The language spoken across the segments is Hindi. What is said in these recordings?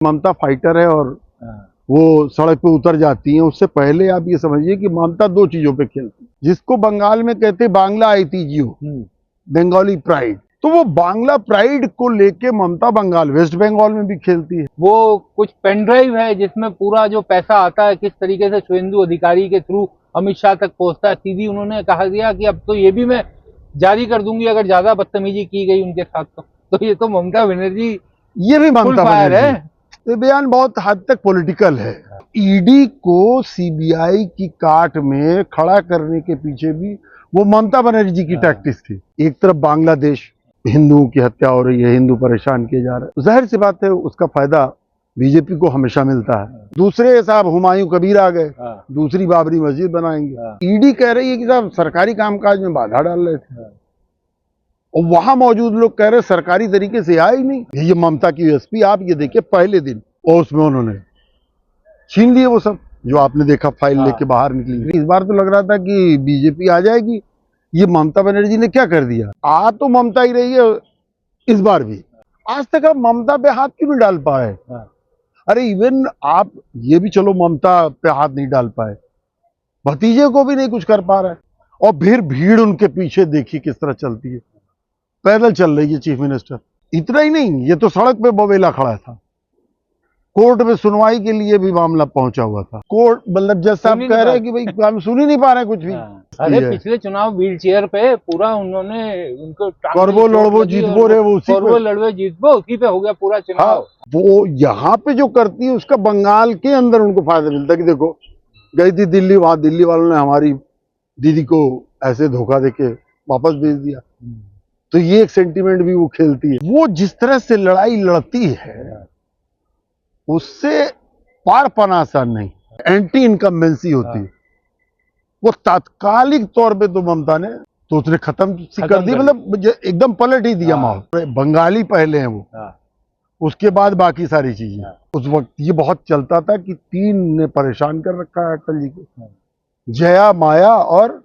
ममता फाइटर है और वो सड़क पे उतर जाती हैं। उससे पहले आप ये समझिए कि ममता दो चीजों पे खेलती है, जिसको बंगाल में कहते हैं बांग्ला आईटीजीओ, बंगाली प्राइड। तो वो बांग्ला प्राइड को लेके ममता बंगाल वेस्ट बंगाल में भी खेलती है। वो कुछ पेन ड्राइव है जिसमें पूरा जो पैसा आता है किस तरीके से शुभेंदु अधिकारी के थ्रू अमित शाह तक पहुंचता है। सीधी उन्होंने कहा दिया कि अब तो ये भी मैं जारी कर दूंगी अगर ज्यादा बदतमीजी की गई उनके साथ तो ये तो ममता बनर्जी, ये भी ममता फायर है। ये बयान बहुत हद तक पॉलिटिकल है। ईडी को सीबीआई की काट में खड़ा करने के पीछे भी वो ममता बनर्जी की टैक्टिक्स थी। एक तरफ बांग्लादेश, हिंदुओं की हत्या हो रही है, हिंदू परेशान किए जा रहे हैं, जाहिर सी बात है उसका फायदा बीजेपी को हमेशा मिलता है। दूसरे साहब हुमायूं कबीर आ गए, दूसरी बाबरी मस्जिद बनाएंगे। ईडी कह रही है कि साहब सरकारी कामकाज में बाधा डाल रहे थे, और वहां मौजूद लोग कह रहे सरकारी तरीके से आया ही नहीं। ये ममता की यूएसपी आप ये देखिए, पहले दिन और उसमें उन्होंने छीन लिए वो सब जो आपने देखा, फाइल लेके बाहर निकली। इस बार तो लग रहा था कि बीजेपी आ जाएगी। ये ममता बनर्जी ने क्या कर दिया, आ तो ममता ही रही है इस बार भी। आज तक आप ममता पे हाथ क्यों नहीं डाल पाए? अरे इवन आप ये भी चलो ममता पे हाथ नहीं डाल पाए, भतीजे को भी नहीं कुछ कर पा रहे। और फिर भीड़ उनके पीछे देखिए किस तरह चलती है, पैदल चल रही है चीफ मिनिस्टर। इतना ही नहीं, ये तो सड़क पे बवेला खड़ा था, कोर्ट में सुनवाई के लिए भी मामला पहुंचा हुआ था। कोर्ट मतलब जज साहब कह रहे हैं कि भाई हम सुन ही नहीं पा रहे कुछ भी। अरे पिछले चुनाव व्हील चेयर पे पूरा उन्होंने उनको करवो लड़वो जीतबो रे, वो उसी करवो लड़वे जीतबो उसी पे हो गया पूरा चुनाव। हाँ, वो यहाँ पे जो करती है उसका बंगाल के अंदर उनको फायदा मिलता है कि देखो गई थी दिल्ली, वहां दिल्ली वालों ने हमारी दीदी को ऐसे धोखा देके वापस भेज दिया। तो ये एक सेंटीमेंट भी वो खेलती है। वो जिस तरह से लड़ाई लड़ती है उससे पार पाना आसान नहीं, एंटी इनकम्बेंसी होती है। वो तात्कालिक तौर पे तो ममता ने तो उसने खत्म कर दी, मतलब एकदम पलट ही दिया माहौल। बंगाली पहले हैं वो, उसके बाद बाकी सारी चीजें। उस वक्त ये बहुत चलता था कि तीन ने परेशान कर रखा है अटल जी को, जया, माया और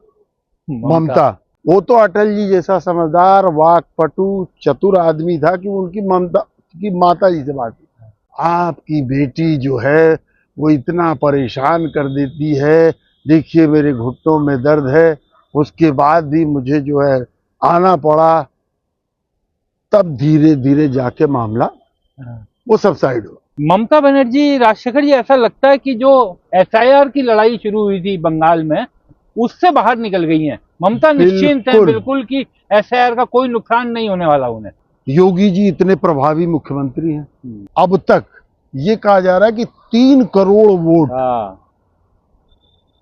ममता। वो तो अटल जी जैसा समझदार, वाकपटु, चतुर आदमी था कि उनकी ममता की माता जी से बात की, आपकी बेटी जो है वो इतना परेशान कर देती है, देखिए मेरे घुटनों में दर्द है, उसके बाद भी मुझे जो है आना पड़ा। तब धीरे धीरे जाके मामला वो सबसाइड हुआ। ममता बनर्जी, राजशेखर जी, ऐसा लगता है कि जो एसआईआर की लड़ाई शुरू हुई थी बंगाल में उससे बाहर निकल गई हैं। ममता निश्चिंत है बिल्कुल कि एसआईआर का कोई नुकसान नहीं होने वाला उन्हें। योगी जी इतने प्रभावी मुख्यमंत्री हैं, अब तक ये कहा जा रहा है कि 3 करोड़ वोट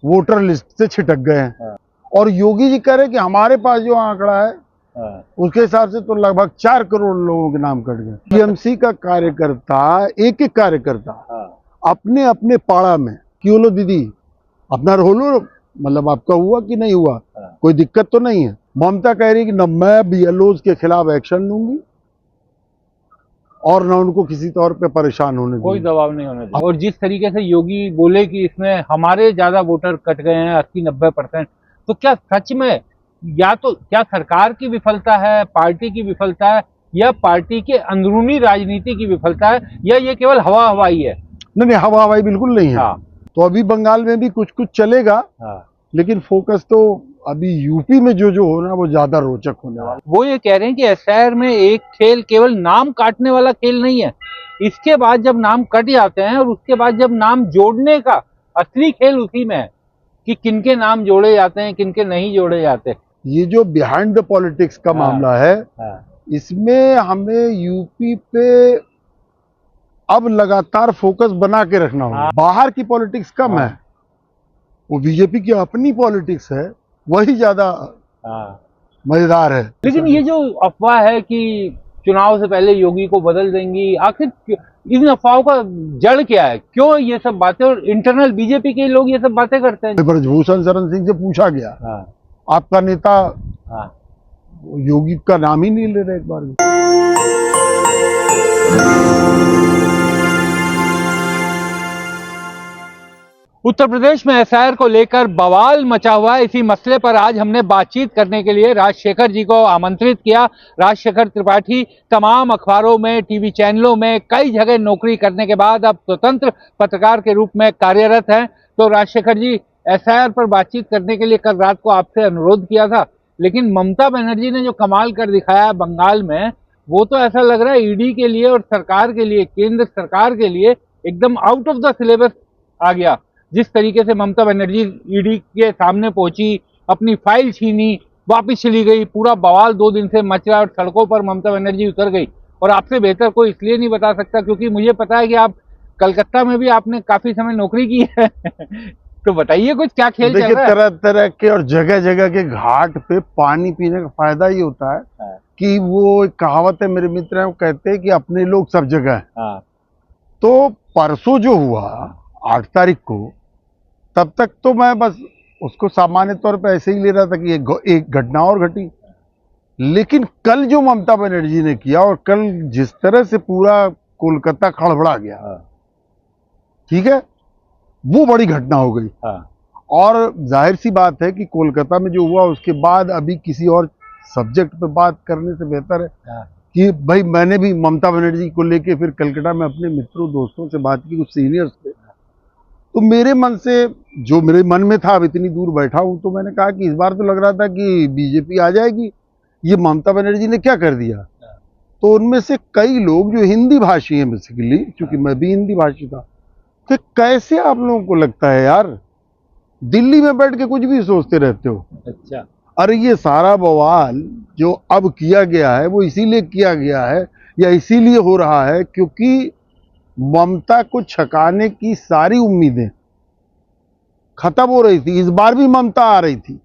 वोटर लिस्ट से छिटक गए हैं। और योगी जी कह रहे हैं कि हमारे पास जो आंकड़ा है उसके हिसाब से तो लगभग 4 करोड़ लोगों के नाम कट गए। टीएमसी का कार्यकर्ता, एक एक कार्यकर्ता अपने अपने पाड़ा में क्यों लो दीदी अपना रो लो, मतलब आपका हुआ कि नहीं हुआ, कोई दिक्कत तो नहीं है। ममता कह रही है कि न मैं बीएलओज के खिलाफ एक्शन लूंगी और न उनको किसी तौर पे परेशान होने कोई दबाव नहीं होने देगा। और जिस तरीके से योगी बोले कि इसमें हमारे ज्यादा वोटर कट गए हैं 80-90%, तो क्या सच में या तो क्या सरकार की विफलता है, पार्टी की विफलता है, या पार्टी के अंदरूनी राजनीति की विफलता है, या ये केवल हवा हवाई है? नहीं, हवा हवाई बिल्कुल नहीं है। तो अभी बंगाल में भी कुछ कुछ चलेगा, लेकिन फोकस तो अभी यूपी में जो जो होना वो ज्यादा रोचक होने वाला। वो ये कह रहे हैं कि एसआईआर में एक खेल केवल नाम काटने वाला खेल नहीं है, इसके बाद जब नाम कट जाते हैं और उसके बाद जब नाम जोड़ने का असली खेल उसी में है कि किनके नाम जोड़े जाते हैं, किनके नहीं जोड़े जाते। ये जो बिहाइंड द पॉलिटिक्स का मामला है, इसमें हमें यूपी पे अब लगातार फोकस बना के रखना होगा। बाहर की पॉलिटिक्स कम है, वो बीजेपी की अपनी पॉलिटिक्स है, वही ज्यादा मजेदार है। लेकिन ये जो अफवाह है कि चुनाव से पहले योगी को बदल देंगी, आखिर इन अफवाहों का जड़ क्या है? क्यों ये सब बातें, और इंटरनल बीजेपी के लोग ये सब बातें करते हैं? ब्रजभूषण शरण सिंह से पूछा गया, आपका नेता योगी का नाम ही नहीं ले रहे एक बार भी। उत्तर प्रदेश में एसआईआर को लेकर बवाल मचा हुआ है। इसी मसले पर आज हमने बातचीत करने के लिए राजशेखर जी को आमंत्रित किया। राजशेखर त्रिपाठी तमाम अखबारों में, टीवी चैनलों में कई जगह नौकरी करने के बाद अब स्वतंत्र पत्रकार के रूप में कार्यरत हैं। तो राजशेखर जी, एसआईआर पर बातचीत करने के लिए कल रात को आपसे अनुरोध किया था, लेकिन ममता बनर्जी ने जो कमाल कर दिखाया है बंगाल में, वो तो ऐसा लग रहा है ईडी के लिए और सरकार के लिए, केंद्र सरकार के लिए एकदम आउट ऑफ द सिलेबस आ गया। जिस तरीके से ममता बनर्जी ईडी के सामने पहुंची, अपनी फाइल छीनी, वापिस चली गई, पूरा बवाल 2 दिन से मच रहा है और सड़कों पर ममता बनर्जी उतर गई। और आपसे बेहतर कोई इसलिए नहीं बता सकता क्योंकि मुझे पता है कि आप कलकत्ता में भी आपने काफी समय नौकरी की है। तो बताइए कुछ क्या खेल चल देखिए, रहा है? तरह तरह के और जगह जगह के घाट पे पानी पीने का फायदा ये होता है हाँ। कि वो एक कहावत है, मेरे मित्र हैं वो कहते हैं कि अपने लोग सब जगह हैं। हाँ। तो परसों जो हुआ 8 तारीख को, तब तक तो मैं बस उसको सामान्य तौर पे ऐसे ही ले रहा था कि एक घटना और घटी। लेकिन कल जो ममता बनर्जी ने किया और कल जिस तरह से पूरा कोलकाता खड़बड़ा गया, ठीक है, वो बड़ी घटना हो गई। हाँ। और जाहिर सी बात है कि कोलकाता में जो हुआ उसके बाद अभी किसी और सब्जेक्ट पे बात करने से बेहतर है हाँ। कि भाई मैंने भी ममता बनर्जी को लेके फिर कलकत्ता में अपने मित्रों दोस्तों से बात की, कुछ सीनियर्स थे। तो मेरे मन से जो मेरे मन में था, अब इतनी दूर बैठा हूं, तो मैंने कहा कि इस बार तो लग रहा था कि बीजेपी आ जाएगी, ये ममता बनर्जी ने क्या कर दिया। तो उनमें से कई लोग जो हिंदी भाषी हैं, बेसिकली क्योंकि मैं भी हिंदी भाषी था, कि कैसे आप लोगों को लगता है यार, दिल्ली में बैठ के कुछ भी सोचते रहते हो। अच्छा। अरे ये सारा बवाल जो अब किया गया है वो इसीलिए किया गया है या इसीलिए हो रहा है क्योंकि ममता को छकाने की सारी उम्मीदें खत्म हो रही थी। इस बार भी ममता आ रही थी,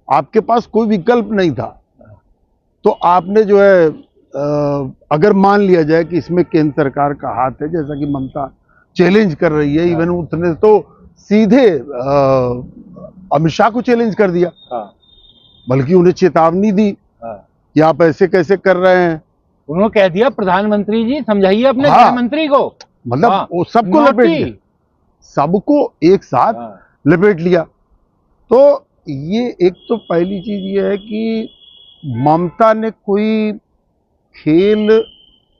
आपके पास कोई विकल्प नहीं था। तो आपने जो है अगर मान लिया जाए कि इसमें केंद्र सरकार का हाथ है, जैसा कि ममता चैलेंज कर रही है, इवन उसने तो सीधे अमित शाह को चैलेंज कर दिया, बल्कि उन्हें चेतावनी दी कि आप ऐसे कैसे कर रहे हैं। उन्होंने कह दिया प्रधानमंत्री जी समझाइए अपने हाँ। गृहमंत्री को। मतलब वो सबको नोटी। लपेट लिया, सबको एक साथ लपेट लिया। तो ये एक तो पहली चीज ये है कि ममता ने कोई खेल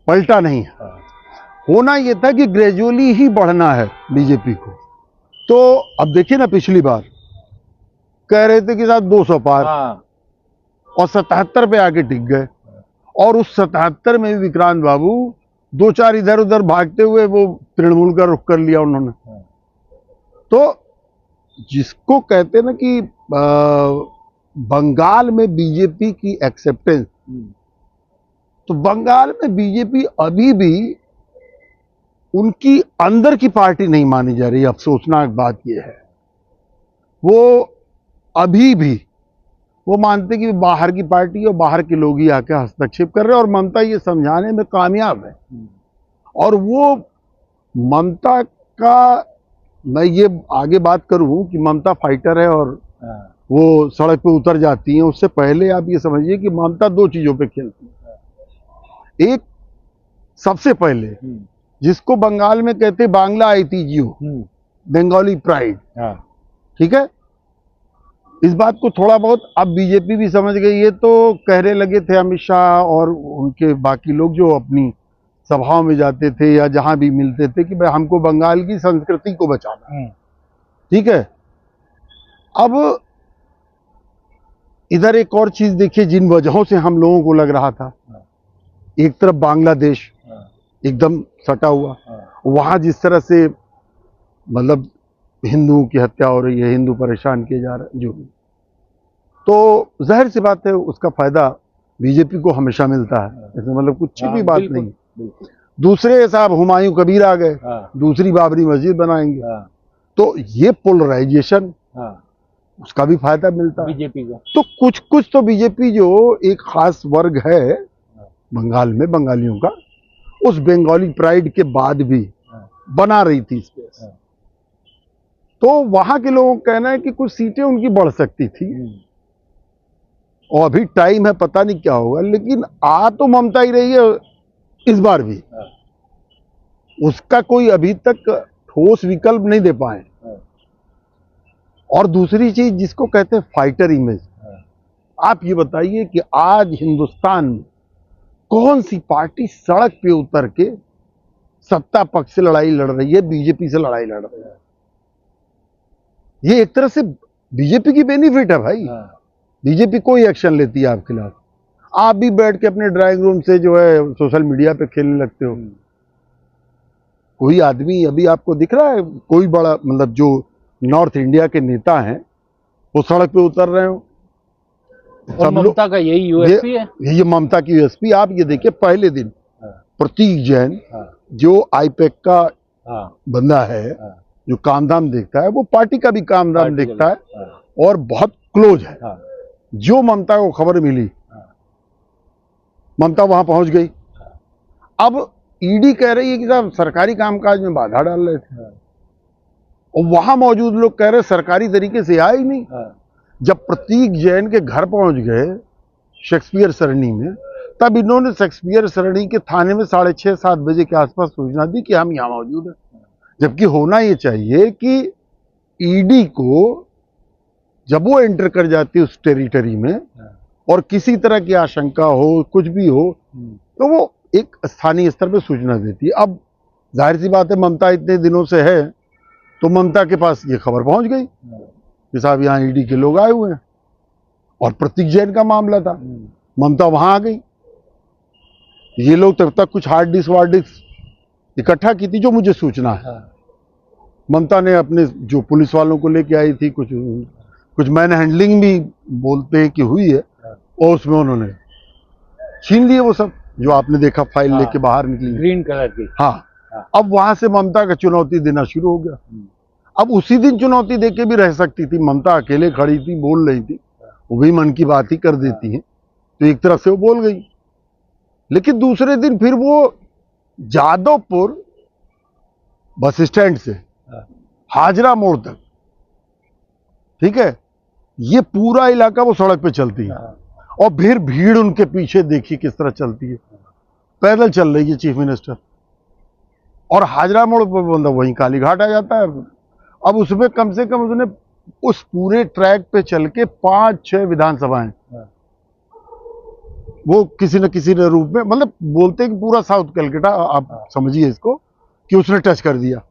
पलटा नहीं है। होना ये था कि ग्रेजुअली ही बढ़ना है बीजेपी को। तो अब देखिए ना, पिछली बार कह रहे थे कि साथ 200 पार और 77 पे आके टिक गए, और उस 77 में भी विक्रांत बाबू 2-4 इधर उधर भागते हुए वो तृणमूल का रुख कर लिया उन्होंने। तो जिसको कहते ना कि बंगाल में बीजेपी की एक्सेप्टेंस, तो बंगाल में बीजेपी अभी भी उनकी अंदर की पार्टी नहीं मानी जा रही। अफसोसनाक बात यह है, वो अभी भी वो मानते कि बाहर की पार्टी और बाहर के लोग ही आके हस्तक्षेप कर रहे हैं, और ममता ये समझाने में कामयाब है। और वो ममता का, मैं ये आगे बात करूं कि ममता फाइटर है और वो सड़क पे उतर जाती हैं, उससे पहले आप ये समझिए कि ममता 2 चीजों पे खेलती है। एक, सबसे पहले जिसको बंगाल में कहते बांग्ला आईटीजीओ, बंगाली प्राइड, ठीक है, इस बात को थोड़ा बहुत अब बीजेपी भी समझ गई है। तो कहने लगे थे अमित शाह और उनके बाकी लोग जो अपनी सभाओं में जाते थे या जहां भी मिलते थे कि भाई हमको बंगाल की संस्कृति को बचाना है, ठीक है। अब इधर एक और चीज देखिए, जिन वजहों से हम लोगों को लग रहा था, एक तरफ बांग्लादेश एकदम सटा हुआ, वहां जिस तरह से मतलब हिंदुओं की हत्या हो रही है, हिंदू परेशान किए जा रहे हैं, जो भी, तो जाहिर सी बात है उसका फायदा बीजेपी को हमेशा मिलता है, इसमें मतलब कुछ भी बात नहीं। दूसरे साहब हुमायूं कबीर आ गए, दूसरी बाबरी मस्जिद बनाएंगे, तो ये पोलराइजेशन, उसका भी फायदा मिलता है बीजेपी को। तो कुछ कुछ तो बीजेपी जो एक खास वर्ग है बंगाल में बंगालियों का, उस बंगाली प्राइड के बाद भी बना रही थी स्पेस। तो वहां के लोगों का कहना है कि कुछ सीटें उनकी बढ़ सकती थी, और अभी टाइम है, पता नहीं क्या होगा, लेकिन आ तो ममता ही रही है इस बार भी। उसका कोई अभी तक ठोस विकल्प नहीं दे पाए, और दूसरी चीज जिसको कहते हैं फाइटर इमेज, आप ये बताइए कि आज हिंदुस्तान में कौन सी पार्टी सड़क पे उतर के सत्ता पक्ष से लड़ाई लड़ रही है, बीजेपी से लड़ाई लड़ रही है? ये एक तरह से बीजेपी की बेनिफिट है भाई। बीजेपी कोई एक्शन लेती है आपके खिलाफ, आप भी बैठ के अपने ड्राइंग रूम से जो है सोशल मीडिया पे खेलने लगते हो। कोई आदमी अभी आपको दिख रहा है, कोई बड़ा मतलब जो नॉर्थ इंडिया के नेता हैं वो सड़क पे उतर रहे हो? और ममता का यही यूएसपी है। ये ममता की यूएसपी। आप ये देखिए, पहले दिन प्रतीक जैन जो आईपैक का बंदा है, जो काम धाम देखता है, वो पार्टी का भी काम धाम देखता है और बहुत क्लोज है। जो ममता को खबर मिली, ममता वहां पहुंच गई। अब ईडी कह रही है कि साहब सरकारी कामकाज में बाधा डाल रहे थे, और वहां मौजूद लोग कह रहे सरकारी तरीके से आया ही नहीं। जब प्रतीक जैन के घर पहुंच गए शेक्सपियर सरणी में, तब इन्होंने शेक्सपियर सरणी के थाने में 6:30-7 बजे के आसपास सूचना दी कि हम यहाँ मौजूद हैं। जबकि होना ये चाहिए कि ईडी को जब वो एंटर कर जाती है उस टेरिटरी में और किसी तरह की आशंका हो, कुछ भी हो, तो वो एक स्थानीय स्तर पे सूचना देती है। अब जाहिर सी बात है, ममता इतने दिनों से है तो ममता के पास ये खबर पहुंच गई कि साहब यहाँ ईडी के लोग आए हुए हैं, और प्रतीक जैन का मामला था। ममता वहां आ गई। ये लोग तब तक कुछ हार्ड डिस्क इकट्ठा की थी, जो मुझे सूचना है। ममता ने अपने जो पुलिस वालों को लेके आई थी, कुछ मैन हैंडलिंग भी बोलते हैं कि हुई है, और उसमें उन्होंने छीन लिए वो सब जो आपने देखा, फाइल लेके बाहर निकली ग्रीन कलर की। हाँ। अब वहां से ममता का चुनौती देना शुरू हो गया। अब उसी दिन चुनौती देके भी रह सकती थी, ममता अकेले खड़ी थी, बोल रही थी, वो भी मन की बात ही कर देती है, तो एक तरफ से वो बोल गई। लेकिन दूसरे दिन फिर वो जादवपुर बस स्टैंड से हाजरा मोड़ तक, ठीक है, ये पूरा इलाका वो सड़क पे चलती है, और फिर भीड़ उनके पीछे देखिए किस तरह चलती है। पैदल चल रही है चीफ मिनिस्टर, और हाजरा मोड़ पर बंदा वहीं कालीघाट आ जाता है। अब उसमें कम से कम उसने उस पूरे ट्रैक पे चल के 5-6 विधानसभाएं वो किसी न किसी रूप में, मतलब बोलते हैं कि पूरा साउथ कलकत्ता, आप समझिए इसको, कि उसने टच कर दिया।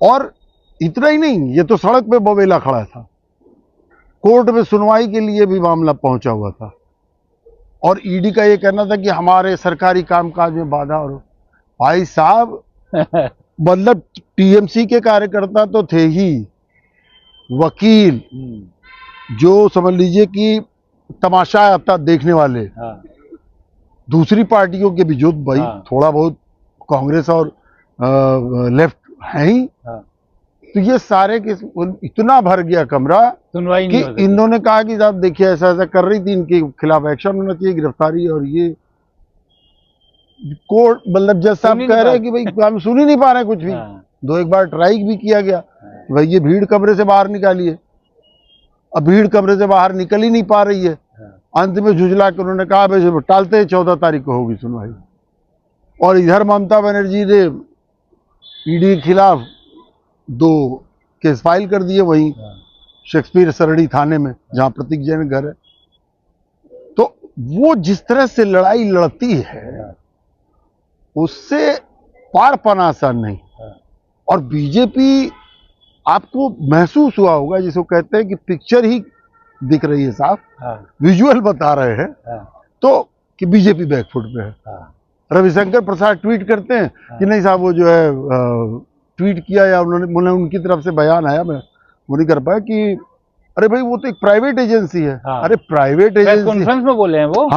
और इतना ही नहीं, ये तो सड़क पे बवेला खड़ा था, कोर्ट में सुनवाई के लिए भी मामला पहुंचा हुआ था, और ईडी का ये कहना था कि हमारे सरकारी कामकाज में बाधा। और भाई साहब मतलब टीएमसी के कार्यकर्ता तो थे ही, वकील जो समझ लीजिए कि तमाशा आता देखने वाले, दूसरी पार्टियों के भी जो भाई थोड़ा बहुत कांग्रेस और लेफ्ट है ही, तो ये सारे के इतना भर गया कमरा सुनवाई कि इन्होंने कहा कि साहब देखिए ऐसा ऐसा कर रही थी, इनके खिलाफ एक्शन होना चाहिए, गिरफ्तारी। और ये कोर्ट मतलब जज साहब कह रहे हैं कि भाई हम सुन ही नहीं पा रहे कुछ भी। 2-1 बार ट्राई भी किया गया, भाई ये भीड़ कमरे से बाहर निकालिए। अब भीड़ कमरे से बाहर निकल ही नहीं पा रही है। अंत में झुझला के उन्होंने कहा भाई टालते हैं, 14 तारीख को होगी सुनवाई। और इधर ममता बनर्जी ने ईडी के खिलाफ 2 केस फाइल कर दिए वहीं शेक्सपियर सरणी थाने में, जहां प्रतीक जैन घर है। तो वो जिस तरह से लड़ाई लड़ती है उससे पार पाना आसान नहीं। और बीजेपी, आपको महसूस हुआ होगा, जिसको कहते हैं कि पिक्चर ही दिख रही है साफ, विजुअल बता रहे हैं, तो कि बीजेपी बैकफुट पे है। रविशंकर प्रसाद ट्वीट करते हैं कि नहीं साहब, वो जो है ट्वीट किया या उन्होंने उनकी तरफ से बयान आया, मैं वो नहीं कर पाया, कि अरे भाई वो तो एक प्राइवेट एजेंसी है। अरे प्राइवेट एजेंसी कॉन्फ्रेंस में बोले हैं वो।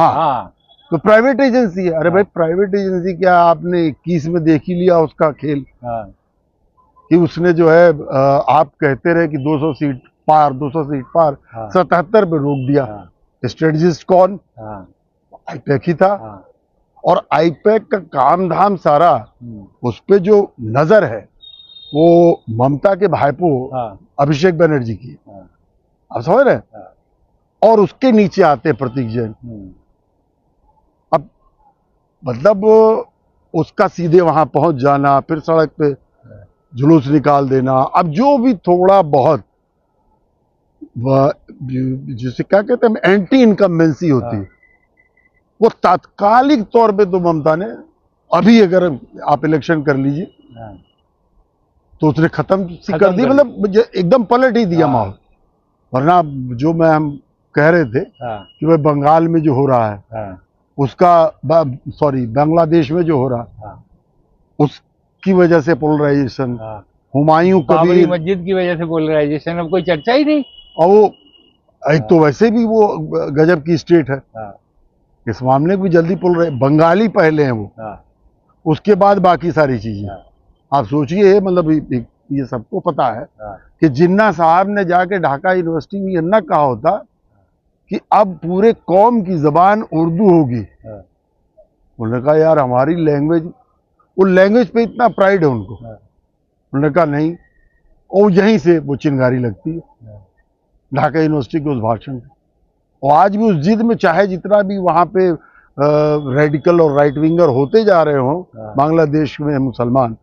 तो प्राइवेट एजेंसी है। अरे भाई प्राइवेट एजेंसी क्या आपने 21 में देख ही लिया उसका खेल, कि उसने जो है आप कहते रहे कि 200 सीट पार 77 पे रोक दिया। स्ट्रेटजिस्ट कौन? आईपैक ही था। और आईपैक का काम धाम सारा उस पे जो नजर है वो ममता के भाईपो अभिषेक बनर्जी की, आप समझ रहे? और उसके नीचे आते प्रतीक जैन। अब मतलब उसका सीधे वहां पहुंच जाना, फिर सड़क पे जुलूस निकाल देना, अब जो भी थोड़ा बहुत जिसे क्या कहते हैं एंटी इनकम्बेंसी होती है, वो तात्कालिक तौर पे तो ममता ने अभी अगर आप इलेक्शन कर लीजिए तो उसने खत्म सी कर दी, मतलब एकदम पलट ही दिया माहौल। वरना जो हम कह रहे थे कि भाई बंगाल में जो हो रहा है उसका, सॉरी बांग्लादेश में जो हो रहा है उसकी वजह से पोलराइजेशन, हुमायूं बाबरी कबीर मस्जिद की वजह से पोलराइजेशन, अब कोई चर्चा ही नहीं। और वो एक तो वैसे भी वो गजब की स्टेट है, इस मामले में भी जल्दी पोलराइज, बंगाली पहले हैं वो, उसके बाद बाकी सारी चीजें। आप सोचिए, मतलब ये सबको पता है कि जिन्ना साहब ने जाके ढाका यूनिवर्सिटी में यह कहा होता कि अब पूरे कौम की जबान उर्दू होगी, उन्होंने कहा यार हमारी लैंग्वेज, वो लैंग्वेज पे इतना प्राइड है उनको, उन्होंने कहा नहीं, और यहीं से वो चिंगारी लगती है ढाका यूनिवर्सिटी के उस भाषण में। और आज भी उस जिद में, चाहे जितना भी वहां पे रेडिकल और राइट विंगर होते जा रहे हो बांग्लादेश में मुसलमान,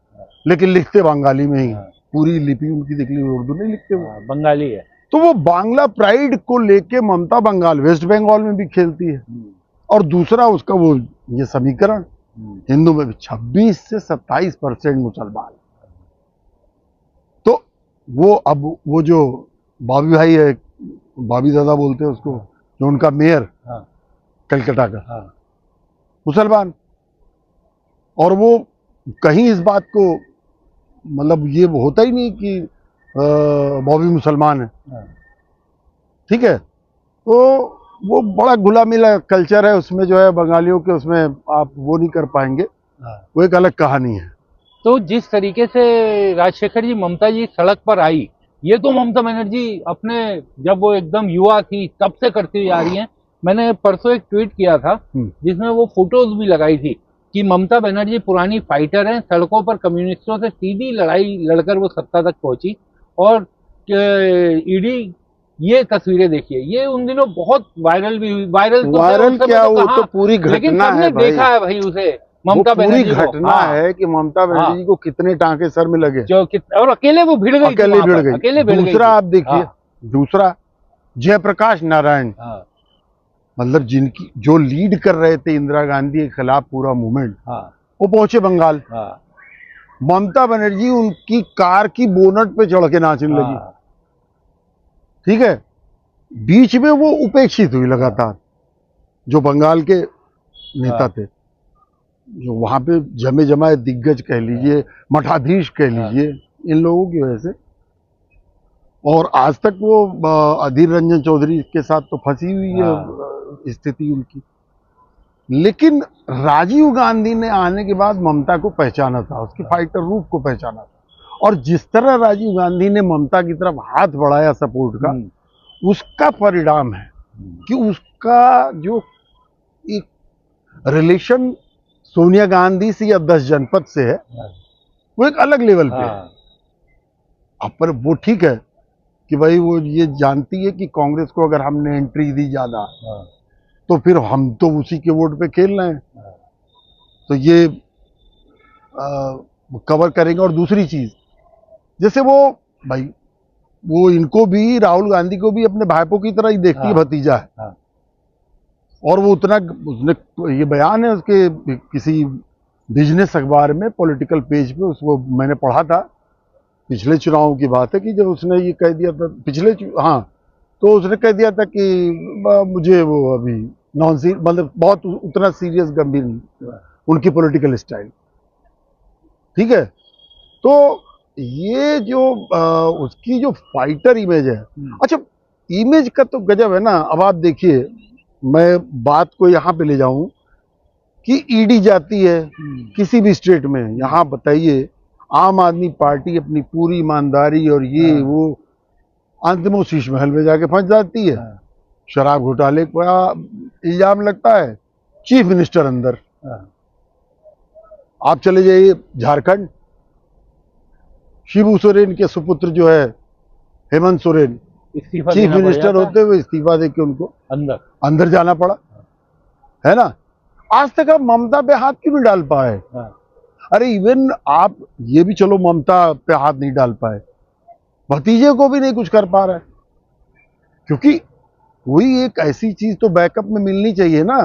लेकिन लिखते बंगाली में ही, पूरी लिपि उनकी देख ली, उर्दू नहीं लिखते, वो बंगाली है। तो वो बांग्ला प्राइड को लेके ममता बंगाल, वेस्ट बंगाल में भी खेलती है। और दूसरा उसका वो ये समीकरण, हिंदू में भी 26 से 27% मुसलमान, तो वो अब वो जो बॉबी भाई है, बॉबी दादा बोलते हैं उसको, जो उनका मेयर कलकत्ता का, मुसलमान, और वो कहीं इस बात को, मतलब ये होता ही नहीं कि बॉबी मुसलमान है, ठीक है, तो वो बड़ा घुला मिला कल्चर है उसमें, जो है बंगालियों के, उसमें आप वो नहीं कर पाएंगे, वो एक अलग कहानी है। तो जिस तरीके से राजशेखर जी, ममता जी सड़क पर आई, ये तो ममता बनर्जी अपने, जब वो एकदम युवा थी तब से करती हुई आ रही हैं। मैंने परसों एक ट्वीट किया था जिसमें वो फोटोज भी लगाई थी कि ममता बनर्जी पुरानी फाइटर हैं, सड़कों पर कम्युनिस्टों से सीधी लड़ाई लड़कर वो सत्ता तक पहुंची। और ईडी, ये तस्वीरें देखिए, ये उन दिनों बहुत वायरल भी हुई, वायरल क्या, वो तो पूरी घटना है भाई, देखा है भाई उसे, ममता पूरी बनर्जी घटना है कि ममता बनर्जी को कितने टांके सर में लगे, और अकेले वो भिड़ गई, अकेले भिड़ गई। दूसरा आप देखिए, दूसरा जयप्रकाश नारायण, मतलब जिनकी जो लीड कर रहे थे इंदिरा गांधी के खिलाफ पूरा मूवमेंट, वो पहुंचे बंगाल, ममता बनर्जी उनकी कार की बोनट पे चढ़ के नाचने लगी, ठीक है, बीच में वो उपेक्षित हुई लगातार। जो बंगाल के नेता थे, जो वहां पे जमे जमाए दिग्गज कह लीजिए, मठाधीश कह लीजिए, इन लोगों की वजह से, और आज तक वो अधीर रंजन चौधरी के साथ तो फंसी हुई है स्थिति उनकी। लेकिन राजीव गांधी ने आने के बाद ममता को पहचाना था, उसकी फाइटर रूप को पहचाना था, और जिस तरह राजीव गांधी ने ममता की तरफ हाथ बढ़ाया सपोर्ट का, उसका परिणाम है कि उसका जो एक रिलेशन सोनिया गांधी से या 10 जनपद से है, वो एक अलग लेवल पे है। अब पर वो ठीक है कि भाई वो ये जानती है कि कांग्रेस को अगर हमने एंट्री दी ज्यादा तो फिर हम तो उसी के वोट पे खेल रहे हैं, तो ये कवर करेंगे। और दूसरी चीज, जैसे वो भाई, वो इनको भी, राहुल गांधी को भी अपने भाईपों की तरह ही देखती है, भतीजा है, और वो उतना, उसने, ये बयान है उसके किसी बिजनेस अखबार में, पॉलिटिकल पेज पे, उसको मैंने पढ़ा था, पिछले चुनाव की बात है, कि जब उसने ये कह दिया था तो उसने कह दिया था कि मुझे वो अभी नॉन सीरियस, मतलब बहुत उतना सीरियस गंभीर नहीं उनकी पॉलिटिकल स्टाइल, ठीक है। तो ये जो उसकी जो फाइटर इमेज है, अच्छा इमेज का तो गजब है ना। अब आप देखिए, मैं बात को यहाँ पे ले जाऊं कि ईडी जाती है किसी भी स्टेट में, यहाँ बताइए आम आदमी पार्टी अपनी पूरी ईमानदारी और ये वो अंत में शीश महल में जाके फंस जाती है। शराब घोटाले का इल्जाम लगता है, चीफ मिनिस्टर अंदर। आप चले जाइए झारखंड, शिबू सोरेन के सुपुत्र जो है हेमंत सोरेन, चीफ मिनिस्टर होते हुए इस्तीफा देके उनको अंदर जाना पड़ा, है ना। आज तक आप ममता पे हाथ क्यों नहीं डाल पाए? अरे इवन आप ये भी चलो ममता पे हाथ नहीं डाल पाए, भतीजे को भी नहीं कुछ कर पा रहा है, क्योंकि कोई एक ऐसी चीज तो बैकअप में मिलनी चाहिए ना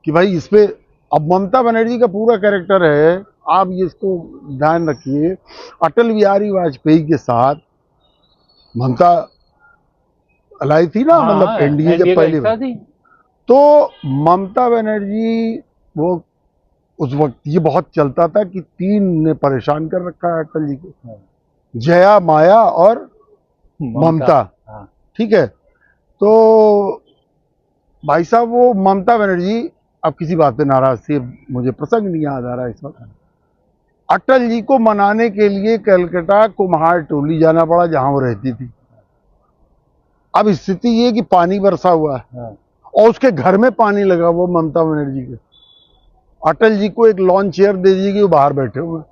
कि भाई इस पे। अब ममता बनर्जी का पूरा कैरेक्टर है, आप ये इसको ध्यान रखिए, अटल बिहारी वाजपेयी के साथ ममता लाई थी ना, मतलब एनडीए जब पहली बार, तो ममता बनर्जी वो उस वक्त ये बहुत चलता था कि तीन ने परेशान कर रखा है अटल जी को, जया, माया और ममता। ठीक है, तो भाई साहब वो ममता बनर्जी अब किसी बात पे नाराज थी, मुझे प्रसंग नहीं याद आ रहा इस वक्त, अटल जी को मनाने के लिए कलकत्ता कुम्हार टोली जाना पड़ा जहां वो रहती थी। अब स्थिति ये कि पानी बरसा हुआ है और उसके घर में पानी लगा हुआ ममता बनर्जी के। अटल जी को एक लॉन चेयर दे दी कि वो बाहर बैठे हुए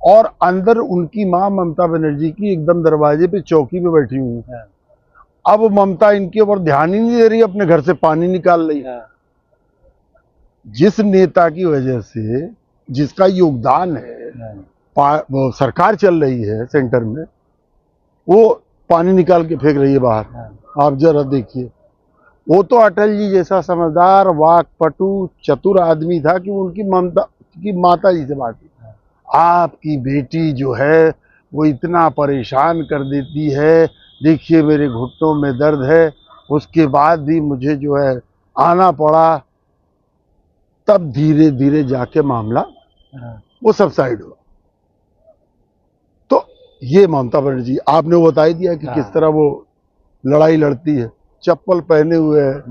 और अंदर उनकी मां ममता बनर्जी की एकदम दरवाजे पे चौकी पे बैठी हुई है। अब ममता इनके ऊपर ध्यान ही नहीं दे रही, अपने घर से पानी निकाल रही है। जिस नेता की वजह से, जिसका योगदान है, वो सरकार चल रही है सेंटर में, वो पानी निकाल के फेंक रही है बाहर। आप जरा देखिए, वो तो अटल जी जैसा समझदार, वाकपटु, चतुर आदमी था कि उनकी ममता की माता जी से बात की, आपकी बेटी जो है वो इतना परेशान कर देती है, देखिए मेरे घुटनों में दर्द है, उसके बाद भी मुझे जो है आना पड़ा। तब धीरे धीरे जाके मामला वो सबसाइड हुआ। तो ये ममता बनर्जी, आपने वो बता ही दिया कि किस तरह वो लड़ाई लड़ती है, चप्पल पहने हुए है,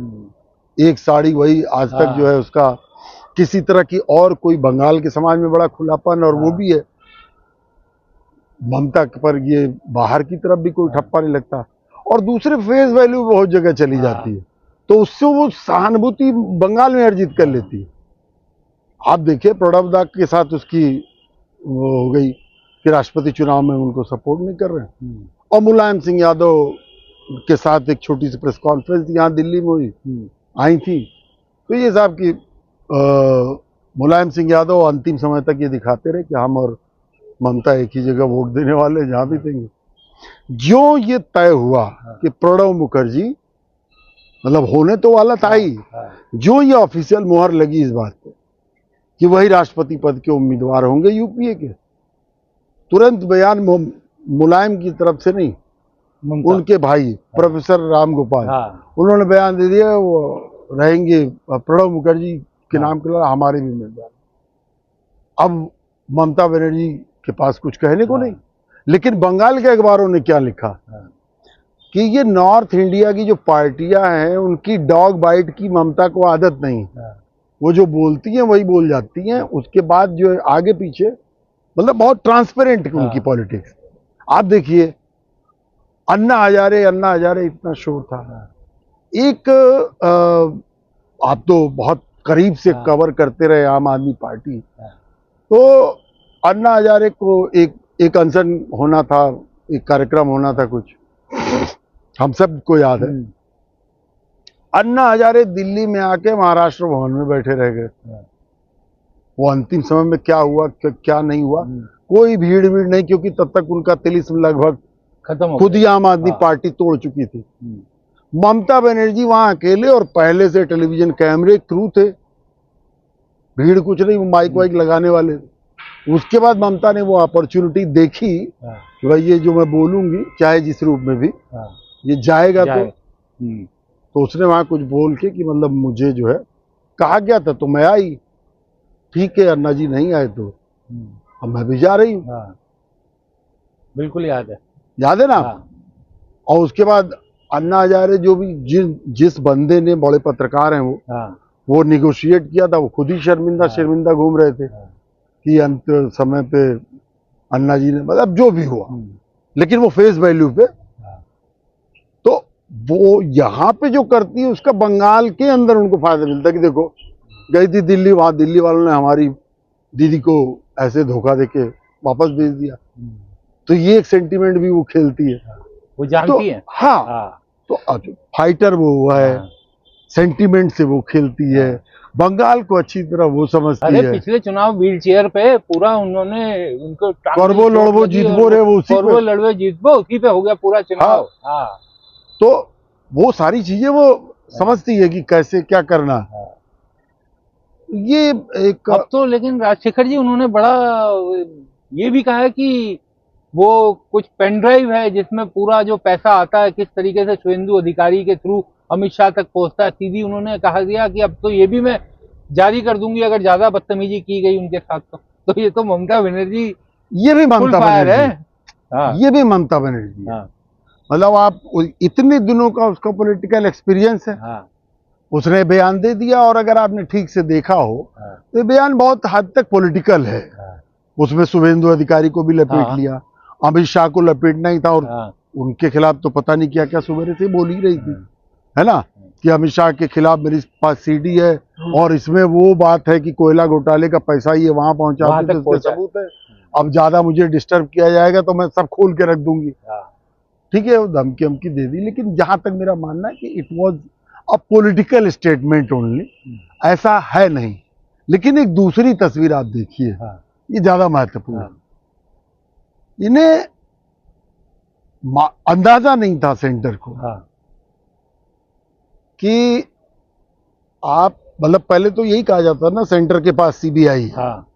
एक साड़ी वही आज तक जो है उसका किसी तरह की, और कोई बंगाल के समाज में बड़ा खुलापन, और वो भी है ममता पर ये बाहर की तरफ भी कोई ठप्पा नहीं लगता, और दूसरे फेस वैल्यू बहुत जगह चली जाती है, तो उससे वो सहानुभूति बंगाल में अर्जित कर लेती है। आप देखिए प्रणब दा के साथ उसकी वो हो गई कि राष्ट्रपति चुनाव में उनको सपोर्ट नहीं कर रहे हैं, और मुलायम सिंह यादव के साथ एक छोटी सी प्रेस कॉन्फ्रेंस यहाँ दिल्ली में हुई, आई थी, तो ये साहब की मुलायम सिंह यादव अंतिम समय तक ये दिखाते रहे कि हम और ममता एक ही जगह वोट देने वाले, जहां भी देंगे। जो ये तय हुआ कि प्रणब मुखर्जी, मतलब होने तो वाला था ही, जो ये ऑफिशियल मुहर लगी इस बात पे कि वही राष्ट्रपति पद के उम्मीदवार होंगे यूपीए के, तुरंत बयान मुलायम की तरफ से नहीं, उनके भाई प्रोफेसर राम गोपाल, उन्होंने बयान दे दिया वो रहेंगे प्रणब मुखर्जी के नाम के अलावा हमारे भी उम्मीदवार। अब ममता बनर्जी के पास कुछ कहने को नहीं, लेकिन बंगाल के अखबारों ने क्या लिखा कि ये नॉर्थ इंडिया की जो पार्टियां हैं उनकी डॉग बाइट की ममता को आदत नहीं, वो जो बोलती हैं वही बोल जाती हैं, उसके बाद जो आगे पीछे, मतलब बहुत ट्रांसपेरेंट उनकी पॉलिटिक्स। आप देखिए अन्ना हजारे इतना शोर था। एक आप तो बहुत करीब से कवर करते रहे आम आदमी पार्टी, तो अन्ना हजारे को एक अनशन होना था, एक कार्यक्रम होना था कुछ, हम सबको याद है। अन्ना हजारे दिल्ली में आके महाराष्ट्र भवन में बैठे रह गए। वो अंतिम समय में क्या हुआ क्या नहीं हुआ, कोई भीड़ नहीं, क्योंकि तब तक उनका तिलिस्म लगभग खत्म, खुद ही आम आदमी पार्टी तोड़ चुकी थी। ममता बनर्जी वहां अकेले, और पहले से टेलीविजन कैमरे क्रू थे, भीड़ कुछ नहीं, वो माइक वाइक लगाने वाले थे। उसके बाद ममता ने वो अपॉर्चुनिटी देखी कि भाई ये जो मैं बोलूंगी चाहे जिस रूप में भी ये जाएगा तो उसने वहां कुछ बोल के कि मतलब मुझे जो है कहा गया था तो मैं आई, ठीक है अन्ना जी नहीं आए तो अब मैं भी जा रही हूँ। बिल्कुल याद है ना। और उसके बाद अन्ना हजारे जो भी जिस बंदे ने, बड़े पत्रकार हैं वो निगोशिएट किया था, वो खुद ही शर्मिंदा घूम रहे थे कि अंत समय पे अन्ना जी ने, मतलब जो भी हुआ, लेकिन वो फेस वैल्यू पे, तो वो यहाँ पे जो करती है उसका बंगाल के अंदर उनको फायदा मिलता है कि देखो गई थी दिल्ली, वहां दिल्ली वालों ने हमारी दीदी को ऐसे धोखा देके वापस भेज दिया, तो ये एक सेंटीमेंट भी वो खेलती है, वो जानती है। हाँ, तो फाइटर वो हुआ है, सेंटीमेंट से वो खेलती है, बंगाल को अच्छी तरह वो समझती अरे है। पिछले चुनाव व्हील चेयर पे पूरा उन्होंने उनको टांग में करबो चोट लड़बो लगी जीतबो और रे वो उसी करबो पे। लड़वे जीतबो उसी पे हो गया पूरा चुनाव। हाँ तो वो सारी चीजें वो समझती है कि कैसे क्या करना। ये एक अब तो लेकिन राजशेखर जी उन्होंने बड़ा ये भी कहा है कि वो कुछ पेन ड्राइव है जिसमें पूरा जो पैसा आता है किस तरीके से शुभेंदु अधिकारी के थ्रू अमित शाह तक पहुंचता है, सीधी उन्होंने कहा दिया कि अब तो ये भी मैं जारी कर दूंगी अगर ज्यादा बदतमीजी की गई उनके साथ तो ये तो ममता बनर्जी ये भी फुल ममता फायर है। बनर्जी, हाँ ये भी ममता बनर्जी है। हाँ मतलब आप इतने दिनों का उसका पॉलिटिकल एक्सपीरियंस है, हाँ उसने बयान दे दिया। और अगर आपने ठीक से देखा हो हाँ तो ये बयान बहुत हद तक पॉलिटिकल है। हाँ उसमें शुभेंदु अधिकारी को भी लपेट हाँ। लिया, अमित शाह को लपेटना ही था। और हाँ उनके खिलाफ तो पता नहीं क्या क्या सुबह से बोल ही रही थी, है ना, कि अमित शाह के खिलाफ मेरे पास सीडी है और इसमें वो बात है कि कोयला घोटाले का पैसा ही वहां पहुंचा, वहां तो तक उसके पहुंचा। सबूत है। अब ज्यादा मुझे डिस्टर्ब किया जाएगा तो मैं सब खोल के रख दूंगी। हाँ ठीक है, वो धमकी हमकी दे दी। लेकिन जहां तक मेरा मानना है कि it was a political statement only, ऐसा है नहीं। लेकिन एक दूसरी तस्वीर आप देखिए, हाँ ये ज्यादा महत्वपूर्ण है। हाँ इन्हें अंदाजा नहीं था सेंटर को हाँ कि आप, मतलब पहले तो यही कहा जाता ना सेंटर के पास सीबीआई है। हाँ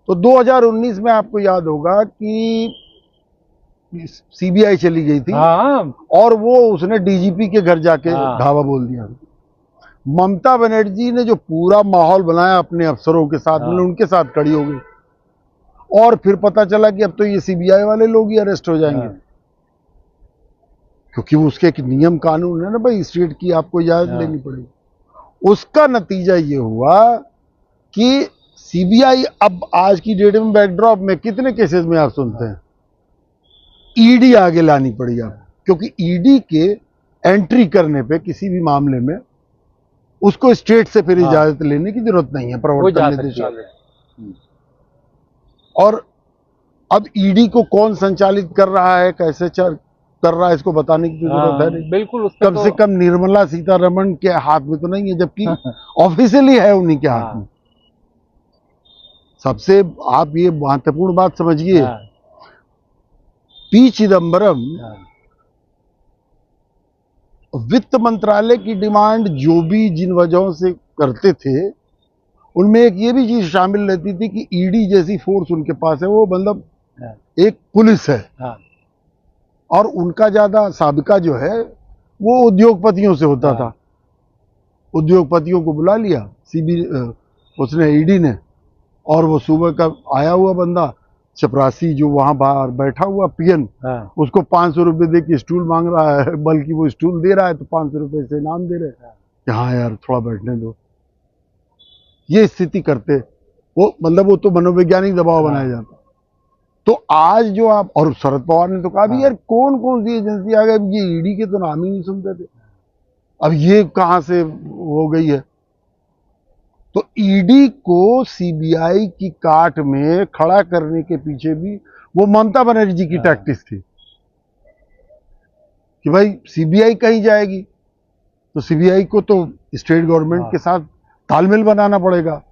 तो 2019 में आपको याद होगा कि सीबीआई चली गई थी हाँ और वो उसने डीजीपी के घर जाके हाँ। धावा बोल दिया। ममता बनर्जी ने जो पूरा माहौल बनाया अपने अफसरों के साथ, मतलब उनके साथ खड़ी हो गई। और फिर पता चला कि अब तो ये सीबीआई वाले लोग ही अरेस्ट हो जाएंगे, क्योंकि वो उसके एक नियम कानून है ना भाई, स्टेट की आपको इजाजत लेनी पड़ेगी। उसका नतीजा ये हुआ कि सीबीआई अब आज की डेट में बैकड्रॉप में कितने केसेस में आप सुनते हैं ईडी आगे लानी पड़ी आप, क्योंकि ईडी के एंट्री करने पे किसी भी मामले में उसको स्टेट से फिर इजाजत लेने की जरूरत नहीं है, प्रवर्तन निदेशालय। और अब ईडी को कौन संचालित कर रहा है, कैसे कर रहा है, इसको बताने की जरूरत है नहीं। बिल्कुल कम से कम निर्मला सीतारमण के हाथ में तो नहीं है, जबकि ऑफिशियली है उन्हीं के हाथ में। सबसे आप ये महत्वपूर्ण बात समझिए, पी चिदम्बरम वित्त मंत्रालय की डिमांड जो भी जिन वजहों से करते थे, उनमें एक ये भी चीज शामिल रहती थी कि ईडी जैसी फोर्स उनके पास है, वो मतलब एक पुलिस है। और उनका ज्यादा साबिका जो है वो उद्योगपतियों से होता था। उद्योगपतियों को बुला लिया उसने ईडी ने, और वो सुबह का आया हुआ बंदा चपरासी जो वहां बाहर बैठा हुआ पीएन, उसको 500 रुपए दे के स्टूल मांग रहा है, बल्कि वो स्टूल दे रहा है तो 500 रुपए से इनाम दे रहे हैं कि हाँ यार थोड़ा बैठने दो। ये स्थिति करते वो, मतलब वो तो मनोवैज्ञानिक दबाव बनाया जाता। तो आज जो आप, और शरद पवार ने तो कहा भी यार कौन कौन सी एजेंसी आ गई, ये ईडी के तो नाम ही नहीं सुनते थे, अब ये कहां से हो गई है। तो ईडी को सीबीआई की काट में खड़ा करने के पीछे भी वो ममता बनर्जी की टैक्टिस थी कि भाई सीबीआई कहीं जाएगी तो सीबीआई को तो स्टेट गवर्नमेंट के साथ तालमेल बनाना पड़ेगा।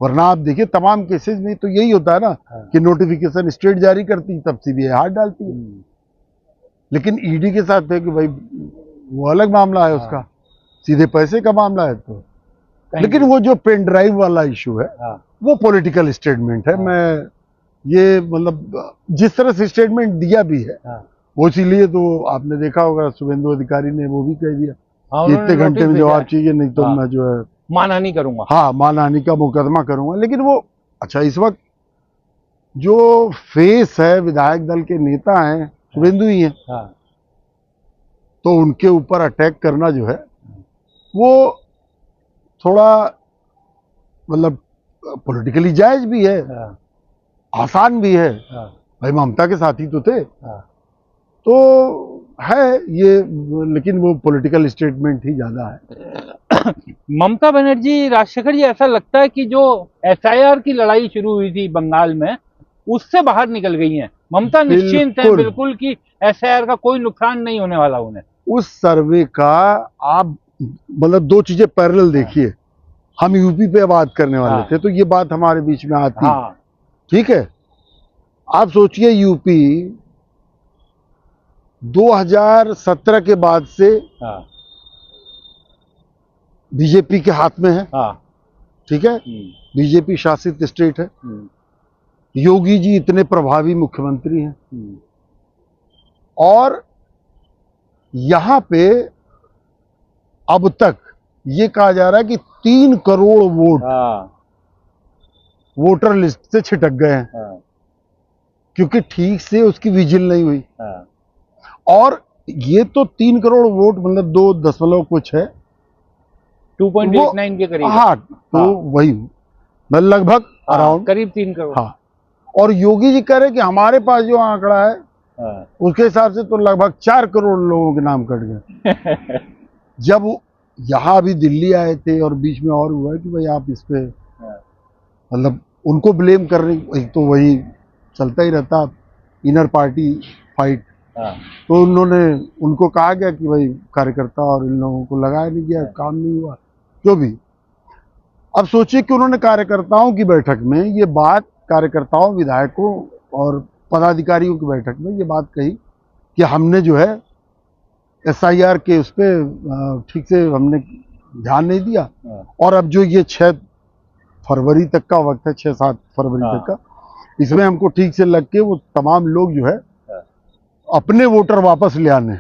वरना आप देखिए तमाम केसेस में तो यही होता है ना कि नोटिफिकेशन स्टेट जारी करती तब सीबीआई हाथ डालती है। लेकिन ईडी के साथ है कि भाई वो अलग मामला है, उसका सीधे पैसे का मामला है। तो लेकिन वो जो पेन ड्राइव वाला इशू है वो पॉलिटिकल स्टेटमेंट है। मैं ये मतलब जिस तरह से स्टेटमेंट दिया भी है वो, इसीलिए तो आपने देखा होगा शुभेंदु अधिकारी ने वो भी कह दिया कि इतने घंटे में जवाब चाहिए, नहीं तो मैं जो है मानहानि करूंगा। हाँ, मानहानि का मुकदमा करूंगा। लेकिन वो अच्छा, इस वक्त जो फेस है विधायक दल के नेता हैं शुभेंदु ही है, तो उनके ऊपर अटैक करना जो है वो थोड़ा मतलब पॉलिटिकली जायज भी है, आसान भी है। भाई ममता के साथी तो थे, तो है ये, लेकिन वो पॉलिटिकल स्टेटमेंट ही ज्यादा है। ममता बनर्जी, राजशेखर जी, ऐसा लगता है कि जो एसआईआर की लड़ाई शुरू हुई थी बंगाल में, उससे बाहर निकल गई हैं। ममता निश्चिंत है बिल्कुल कि एसआईआर का कोई नुकसान नहीं होने वाला उन्हें। उस सर्वे का आप मतलब दो चीजें पैरेलल देखिए। हम यूपी पे बात करने वाले हाँ। थे, तो ये बात हमारे बीच में आती। हाँ ठीक है, आप सोचिए यूपी 2017 के बाद से हाँ बीजेपी के हाथ में है। हाँ ठीक है, बीजेपी शासित स्टेट है। योगी जी इतने प्रभावी मुख्यमंत्री हैं, और यहां पे अब तक ये कहा जा रहा है कि 3 करोड़ वोट वोटर लिस्ट से छिटक गए हैं, क्योंकि ठीक से उसकी विजिल नहीं हुई। और ये तो 3 करोड़ वोट मतलब 2 दशमलव कुछ है, 2.89 के करीब। हाँ, तो वही मतलब लगभग अराउंड करीब 3 करोड़। हाँ, और योगी जी कह रहे कि हमारे पास जो आंकड़ा है उसके हिसाब से तो लगभग 4 करोड़ लोगों के नाम कट गए। जब यहाँ अभी दिल्ली आए थे और बीच में और हुआ है कि भाई आप इस पे मतलब उनको ब्लेम करने, एक तो वही चलता ही रहता इनर पार्टी फाइट। तो उन्होंने उनको कहा गया कि भाई कार्यकर्ता और इन लोगों को लगाया नहीं गया, काम नहीं हुआ, जो भी। अब सोचिए कि उन्होंने कार्यकर्ताओं की बैठक में ये बात, कार्यकर्ताओं, विधायकों और पदाधिकारियों की बैठक में ये बात कही कि हमने जो है SIR के उस पर ठीक से हमने ध्यान नहीं दिया, और अब जो ये 6 फरवरी तक का वक्त है, 6-7 फरवरी तक का, इसमें हमको ठीक से लग के वो तमाम लोग जो है अपने वोटर वापस ले आने।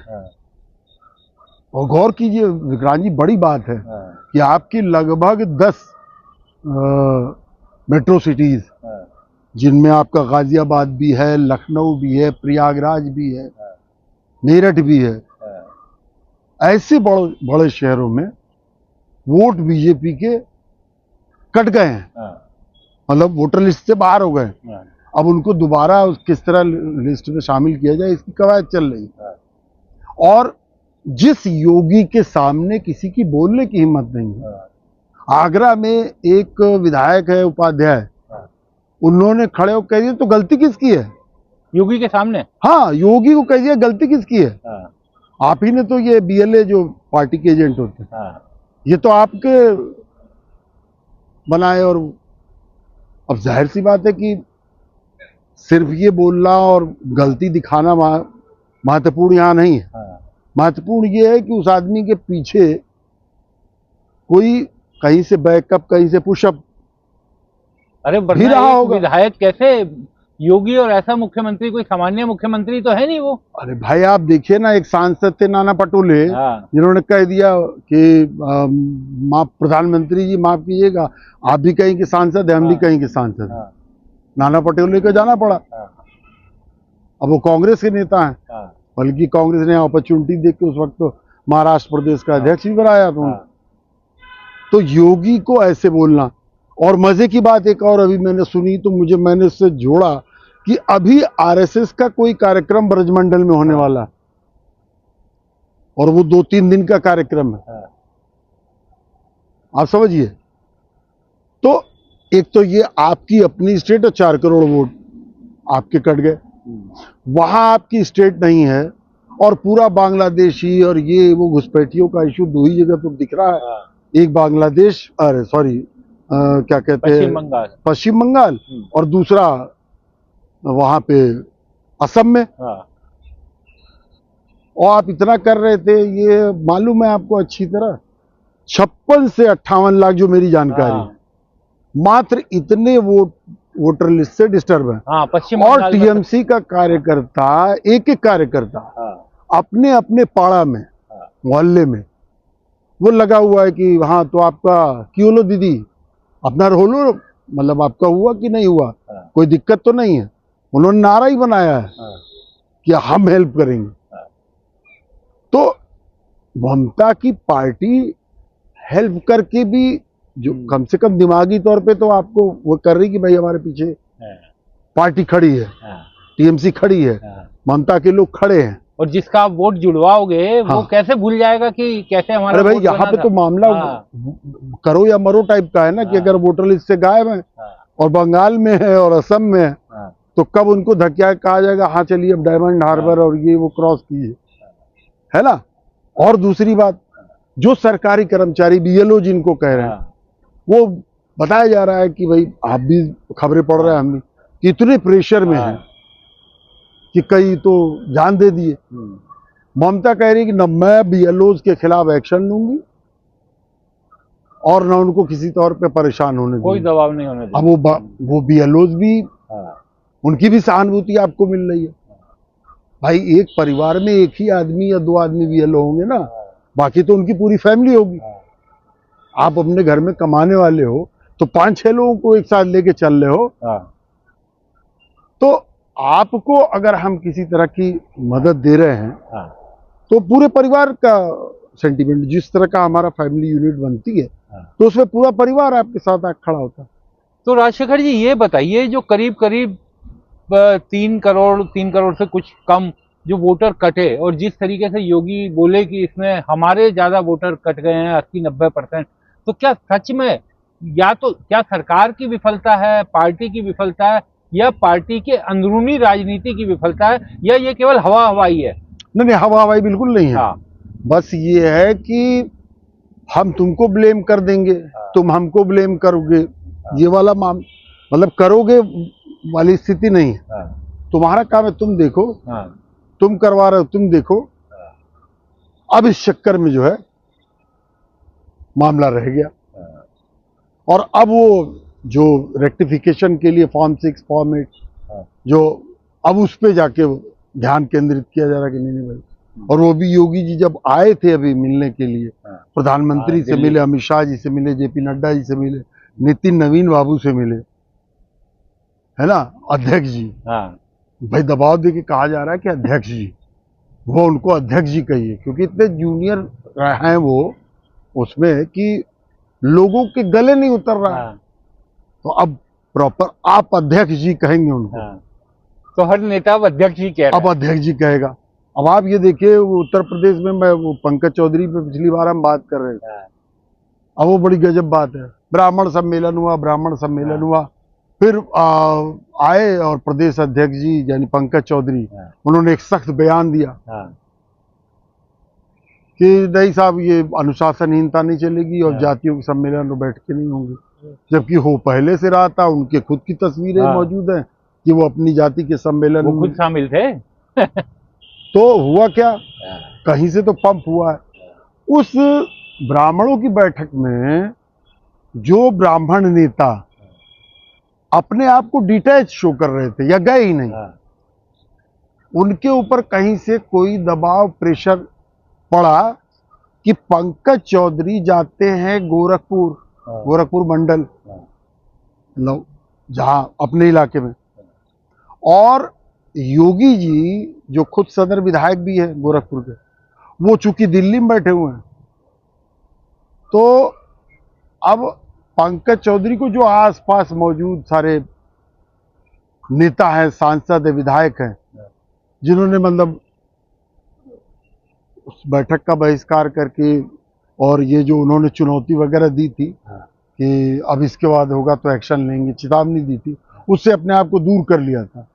और गौर कीजिए विक्रांत जी, बड़ी बात है कि आपकी लगभग 10 मेट्रो सिटीज, जिनमें आपका गाजियाबाद भी है, लखनऊ भी है, प्रयागराज भी है, मेरठ भी है, ऐसे बड़े शहरों में वोट बीजेपी के कट गए हैं, मतलब वोटर लिस्ट से बाहर हो गए। अब उनको दोबारा किस तरह लिस्ट में शामिल किया जाए, इसकी कवायद चल रही है। और जिस योगी के सामने किसी की बोलने की हिम्मत नहीं है, आगरा में एक विधायक है उपाध्याय, उन्होंने खड़े होकर कह दिया तो गलती किसकी है योगी के सामने। हाँ, योगी को कह दिया गलती किसकी है, आप ही ने तो ये BLA जो पार्टी के एजेंट होते हैं, ये तो आपके बनाए। और अब जाहिर सी बात है कि सिर्फ ये बोलना और गलती दिखाना महत्वपूर्ण यहाँ नहीं है। महत्वपूर्ण ये है कि उस आदमी के पीछे कोई कहीं से बैकअप, कहीं से पुशअप अरे भी रहा होगा। विधायक कैसे, योगी और ऐसा मुख्यमंत्री, कोई सामान्य मुख्यमंत्री तो है नहीं वो। अरे भाई आप देखिए ना, एक सांसद थे नाना पटोले, जिन्होंने कह दिया कि माफ प्रधानमंत्री जी माफ कीजिएगा, आप भी कहीं के सांसद हैं, हम भी कहीं के सांसद हैं। नाना पटोले को जाना पड़ा। अब वो कांग्रेस के नेता हैं, बल्कि कांग्रेस ने अपॉर्चुनिटी देख के उस वक्त तो महाराष्ट्र प्रदेश का अध्यक्ष भी बनाया था। तो योगी को ऐसे बोलना। और मजे की बात एक और अभी मैंने सुनी, तो मैंने इससे जोड़ा कि अभी RSS का कोई कार्यक्रम ब्रजमंडल में होने वाला है, और वो 2-3 दिन का कार्यक्रम है। आप समझिए, तो एक तो ये आपकी अपनी स्टेट और 4 करोड़ वोट आपके कट गए, वहां आपकी स्टेट नहीं है, और पूरा बांग्लादेशी और ये वो घुसपैठियों का इशू 2 ही जगह तो दिख रहा है। एक बांग्लादेश, अरे सॉरी क्या कहते हैं, पश्चिम बंगाल, और दूसरा वहां पे असम में। और आप इतना कर रहे थे, ये मालूम है आपको अच्छी तरह, 56 से 58 लाख जो मेरी जानकारी, मात्र इतने वोटर लिस्ट से डिस्टर्ब है। पश्चिम और TMC का कार्यकर्ता, एक कार्यकर्ता अपने अपने पाड़ा में, मोहल्ले में वो लगा हुआ है कि हाँ तो आपका क्यों लो दीदी, अपना रो लो, मतलब आपका हुआ कि नहीं हुआ, कोई दिक्कत तो नहीं है। उन्होंने नारा ही बनाया है कि हम हेल्प करेंगे। तो ममता की पार्टी हेल्प करके भी, जो कम से कम दिमागी तौर पे तो आपको वो कर रही कि भाई हमारे पीछे पार्टी खड़ी है, TMC खड़ी है, ममता के लोग खड़े हैं। और जिसका आप वोट जुड़वाओगे वो कैसे भूल जाएगा कि कैसे हमारा। अरे भाई यहाँ पे तो मामला करो या मरो टाइप का है ना, कि अगर वोटर लिस्ट से गायब है और बंगाल में है और असम में है, तो कब उनको धक्या कहा जाएगा, हाँ चलिए अब डायमंड हार्बर और ये वो क्रॉस कीजिए, है ना। और दूसरी बात, जो सरकारी कर्मचारी BLO जिनको कह रहे हैं, वो बताया जा रहा है कि भाई आप भी खबरें पढ़ रहे हैं, हम भी, कि इतने प्रेशर में हैं कि कई तो जान दे दिए। ममता कह रही कि न मैं बीएलओज के खिलाफ एक्शन लूंगी और न उनको किसी तौर पे परेशान होने कोई दूंगी। दबाव नहीं होने अब देंगे। वो बीएलओज भी, हाँ, उनकी भी सहानुभूति आपको मिल रही है। भाई एक परिवार में एक ही आदमी या 2 आदमी बीएलओ होंगे ना, बाकी तो उनकी पूरी फैमिली होगी। आप अपने घर में कमाने वाले हो तो 5-6 लोगों को एक साथ लेके चल रहे हो, हाँ, तो आपको अगर हम किसी तरह की मदद दे रहे हैं हाँ, तो पूरे परिवार का सेंटीमेंट, जिस तरह का हमारा फैमिली यूनिट बनती है हाँ। तो उसमें पूरा परिवार आपके साथ आके खड़ा होता है। तो राजशेखर जी ये बताइए, जो करीब करीब 3 करोड़ से कुछ कम जो वोटर कटे, और जिस तरीके से योगी बोले कि इसमें हमारे ज्यादा वोटर कट गए हैं 80-90%, तो क्या सच में या तो क्या सरकार की विफलता है, पार्टी की विफलता है, या पार्टी के अंदरूनी राजनीति की विफलता है, या ये केवल हवा हवाई है? नहीं, हवा हवाई बिल्कुल नहीं है। हाँ, बस ये है कि हम तुमको ब्लेम कर देंगे, तुम हमको ब्लेम करोगे, ये वाला मतलब करोगे वाली स्थिति नहीं है। हाँ, तुम्हारा काम है, तुम देखो, हाँ, तुम करवा रहे हो, तुम देखो। अब इस चक्कर में जो है मामला रह गया, और अब वो जो रेक्टिफिकेशन के लिए फॉर्म 6 फॉर्म 8 जो अब उस पे जाके ध्यान केंद्रित किया जा रहा है कि नहीं भाई। और वो भी योगी जी जब आए थे अभी मिलने के लिए, प्रधानमंत्री से मिले, अमित शाह जी से मिले, जेपी नड्डा जी से मिले, नितिन नवीन बाबू से मिले, है ना, अध्यक्ष जी। भाई दबाव देके कहा जा रहा है कि अध्यक्ष जी, वो उनको अध्यक्ष जी कहिए, क्योंकि इतने जूनियर हैं वो उसमें कि लोगों के गले नहीं उतर रहा है। तो अब प्रॉपर आप अध्यक्ष जी कहेंगे उनको। तो हर नेता अब अध्यक्ष जी कह रहा है। अब अध्यक्ष जी कहेगा। अब आप ये देखिए उत्तर प्रदेश में, मैं वो पंकज चौधरी पे पिछली बार हम बात कर रहे थे, अब वो बड़ी गजब बात है, ब्राह्मण सम्मेलन हुआ, फिर आए और प्रदेश अध्यक्ष जी यानी पंकज चौधरी, उन्होंने एक सख्त बयान दिया कि नहीं साहब, ये अनुशासनहीनता नहीं चलेगी और जातियों के सम्मेलन में बैठ के नहीं होंगे। जबकि हो पहले से रहा था, उनके खुद की तस्वीरें मौजूद हैं कि वो अपनी जाति के सम्मेलन वो खुद शामिल थे। तो हुआ क्या, कहीं से तो पंप हुआ है। उस ब्राह्मणों की बैठक में जो ब्राह्मण नेता अपने आप को डिटैच शो कर रहे थे या गए ही नहीं, उनके ऊपर कहीं से कोई दबाव, प्रेशर पड़ा कि पंकज चौधरी जाते हैं गोरखपुर मंडल, जहां अपने इलाके में, और योगी जी जो खुद सदर विधायक भी है गोरखपुर के, वो चूंकि दिल्ली में बैठे हुए हैं, तो अब पंकज चौधरी को जो आसपास मौजूद सारे नेता हैं, सांसद है, विधायक हैं, जिन्होंने मतलब उस बैठक का बहिष्कार करके, और ये जो उन्होंने चुनौती वगैरह दी थी कि अब इसके बाद होगा तो एक्शन लेंगे, चेतावनी दी थी, उससे अपने आप को दूर कर लिया था।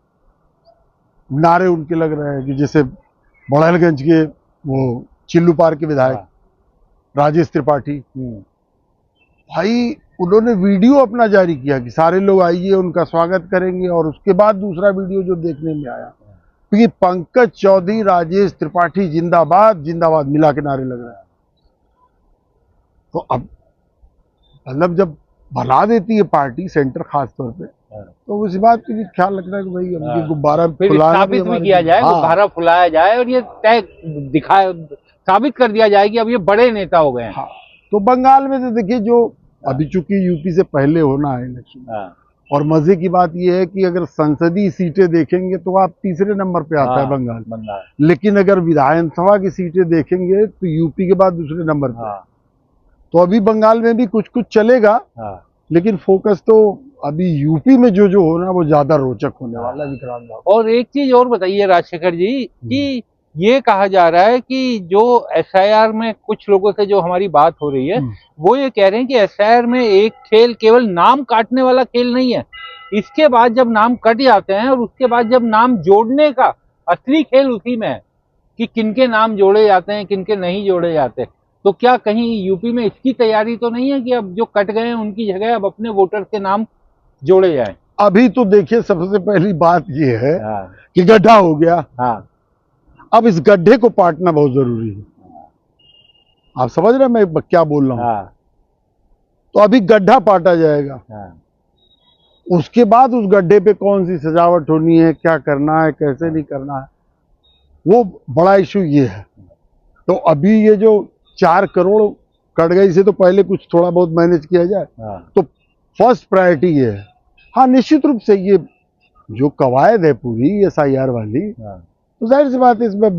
नारे उनके लग रहे हैं कि जैसे बड़हलगंज के वो चिल्लू पार के विधायक राजेश त्रिपाठी, भाई उन्होंने वीडियो अपना जारी किया कि सारे लोग आइए, उनका स्वागत करेंगे, और उसके बाद दूसरा वीडियो जो देखने में आया कि पंकज चौधरी, राजेश त्रिपाठी जिंदाबाद जिंदाबाद मिला के नारे लग रहे हैं। तो अब मतलब जब बना देती है पार्टी सेंटर खास तौर पे, तो उसी बात की भी ख्याल रखना है कि भाई अब ये गुब्बारा साबित भी किया जाए, गुब्बारा फुलाया जाए, और ये तय साबित कर दिया जाए कि अब ये बड़े नेता हो गए हैं। तो बंगाल में तो देखिए, जो अभी चूंकि यूपी से पहले होना है इलेक्शन, और मजे की बात यह है कि अगर संसदीय सीटें देखेंगे तो आप तीसरे नंबर पे आता है बंगाल, लेकिन अगर विधानसभा की सीटें देखेंगे तो यूपी के बाद दूसरे नंबर पे। तो अभी बंगाल में भी कुछ कुछ चलेगा, लेकिन फोकस तो अभी यूपी में जो होना वो ज्यादा रोचक होने वाला है विक्रांत। और एक चीज और बताइए राजशेखर जी, कि ये कहा जा रहा है कि जो एसआईआर में कुछ लोगों से जो हमारी बात हो रही है, वो ये कह रहे हैं कि एसआईआर में एक खेल केवल नाम काटने वाला खेल नहीं है, इसके बाद जब नाम कट जाते हैं और उसके बाद जब नाम जोड़ने का असली खेल उसी में है कि किनके नाम जोड़े जाते हैं, किनके नहीं जोड़े जाते। तो क्या कहीं यूपी में इसकी तैयारी तो नहीं है कि अब जो कट गए हैं उनकी जगह अब अपने वोटर के नाम जोड़े जाएं? अभी तो देखिए, सबसे पहली बात ये है हाँ कि गड्ढा हो गया। हाँ अब इस गड्ढे को पाटना बहुत जरूरी है। आप समझ रहे हैं मैं क्या बोल रहा हूं? हाँ तो अभी गड्ढा पाटा जाएगा, हाँ उसके बाद उस गड्ढे पे कौन सी सजावट होनी है, क्या करना है, कैसे नहीं करना है, वो बड़ा इशू ये है। तो अभी ये जो 4 करोड़ कट गई, इसे तो पहले कुछ थोड़ा बहुत मैनेज किया जाए। हाँ तो फर्स्ट प्रायोरिटी ये है। हाँ, निश्चित रूप से ये जो कवायद है पूरी SIR वाली, हाँ तो जाहिर सी बात है इसमें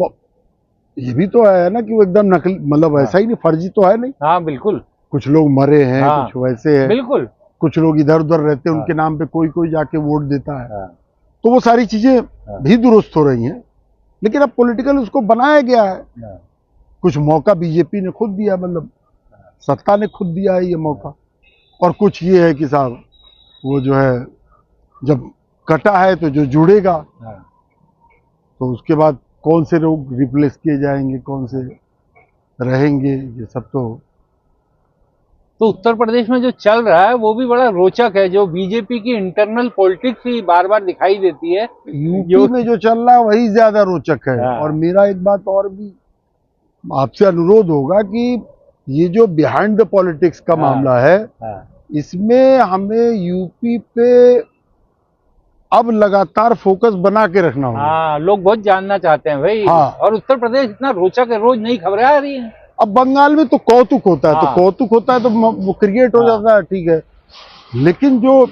ये भी तो है ना कि वो एकदम नकली, मतलब ऐसा ही नहीं, फर्जी तो है नहीं। हाँ बिल्कुल। कुछ लोग मरे हैं, हाँ, कुछ वैसे हैं, बिल्कुल। कुछ लोग इधर उधर रहते हैं, हाँ। उनके नाम पे कोई कोई जाके वोट देता है। हाँ तो वो सारी चीजें भी दुरुस्त हो रही हैं, लेकिन अब पॉलिटिकल उसको बनाया गया है। हाँ कुछ मौका बीजेपी ने खुद दिया, मतलब सत्ता ने खुद दिया है ये मौका। और कुछ ये है कि साहब वो जो है, जब कटा है तो जो जुड़ेगा, हाँ तो उसके बाद कौन से लोग रिप्लेस किए जाएंगे, कौन से रहेंगे, ये सब तो उत्तर प्रदेश में जो चल रहा है वो भी बड़ा रोचक है, जो बीजेपी की इंटरनल पॉलिटिक्स ही बार बार दिखाई देती है। यूपी में जो चल रहा है वही ज्यादा रोचक है। हाँ। और मेरा एक बात और भी आपसे अनुरोध होगा कि ये जो बिहाइंड द पॉलिटिक्स का मामला है, इसमें हमें यूपी पे अब लगातार फोकस बना के रखना होगा। हाँ, लोग बहुत जानना चाहते हैं भाई। हाँ। और उत्तर प्रदेश इतना रोचक है, रोज नई खबरें आ रही हैं। अब बंगाल में तो कौतुक होता है, हाँ। तो कौतुक होता है तो वो क्रिएट हो हाँ। जाता है, ठीक है। लेकिन जो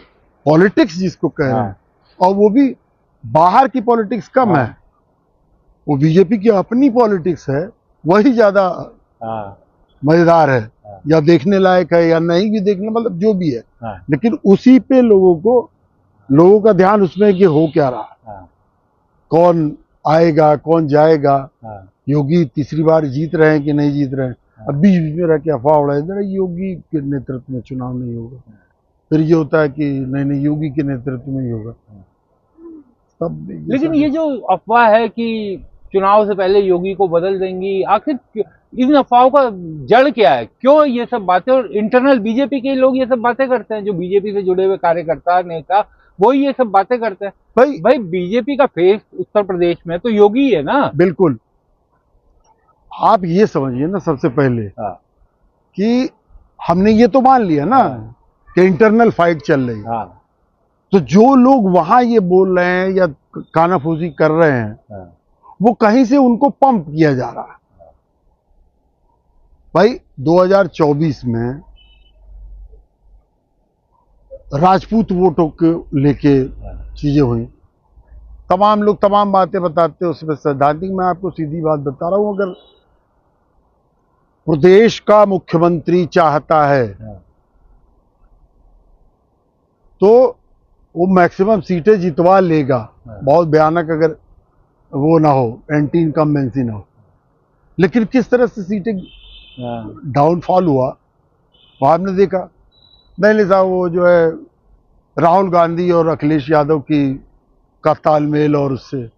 पॉलिटिक्स जिसको कह रहे हैं, और वो भी बाहर की पॉलिटिक्स कम है, वो बीजेपी की अपनी पॉलिटिक्स है, वही ज्यादा मजेदार है, या देखने लायक है, या नहीं भी देखने, मतलब जो भी है। लेकिन उसी पे लोगों का ध्यान उसमें है कि हो क्या रहा, कौन आएगा, कौन जाएगा, योगी तीसरी बार जीत रहे हैं कि नहीं जीत रहे हैं। अब बीच बीच में रह के अफवाह उड़ाई, योगी के नेतृत्व में चुनाव नहीं होगा, फिर ये होता है कि नहीं योगी के नेतृत्व में ही होगा। तब लेकिन ये जो अफवाह है कि चुनाव से पहले योगी को बदल देंगी, आखिर इन अफवाहों का जड़ क्या है? क्यों ये सब बातें, और इंटरनल बीजेपी के लोग ये सब बातें करते हैं, जो बीजेपी से जुड़े हुए कार्यकर्ता नेता वो ये सब बातें करते हैं। भाई बीजेपी का फेस उत्तर प्रदेश में तो योगी है ना। बिल्कुल। आप ये समझिए ना सबसे पहले कि हमने ये तो मान लिया ना कि इंटरनल फाइट चल रही है। तो जो लोग वहां ये बोल रहे हैं या कानाफूसी कर रहे हैं, वो कहीं से उनको पंप किया जा रहा है। भाई 2024 में राजपूत वोटों को लेके चीजें हुई, तमाम लोग तमाम बातें बताते हैं, उसमें सैद्धांतिक मैं आपको सीधी बात बता रहा हूं, अगर प्रदेश का मुख्यमंत्री चाहता है तो वो मैक्सिमम सीटें जितवा लेगा, बहुत भयानक अगर वो ना हो, एंटी इनकम्बेंसी ना हो। लेकिन किस तरह से सीटें डाउनफॉल हुआ वो आपने देखा। पहले साहब वो जो है राहुल गांधी और अखिलेश यादव का तालमेल, और उससे